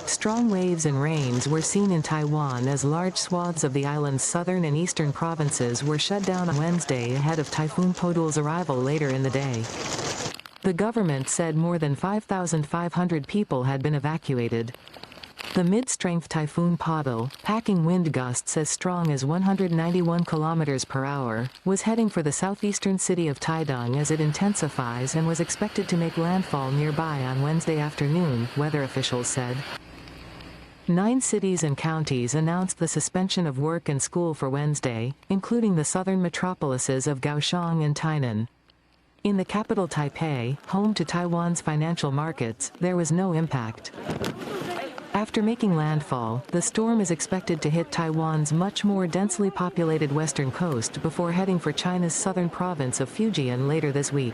Strong waves and rains were seen in Taiwan as large swaths of the island's southern and eastern provinces were shut down on Wednesday ahead of Typhoon Podul's arrival later in the day. The government said more than 5,500 people had been evacuated. The mid-strength Typhoon Podul, packing wind gusts as strong as 191 kilometers per hour, was heading for the southeastern city of Taidong as it intensifies and was expected to make landfall nearby on Wednesday afternoon, weather officials said. 9 cities and counties announced the suspension of work and school for Wednesday, including the southern metropolises of Kaohsiung and Tainan. In the capital Taipei, home to Taiwan's financial markets, there was no impact. After making landfall, the storm is expected to hit Taiwan's much more densely populated western coast before heading for China's southern province of Fujian later this week.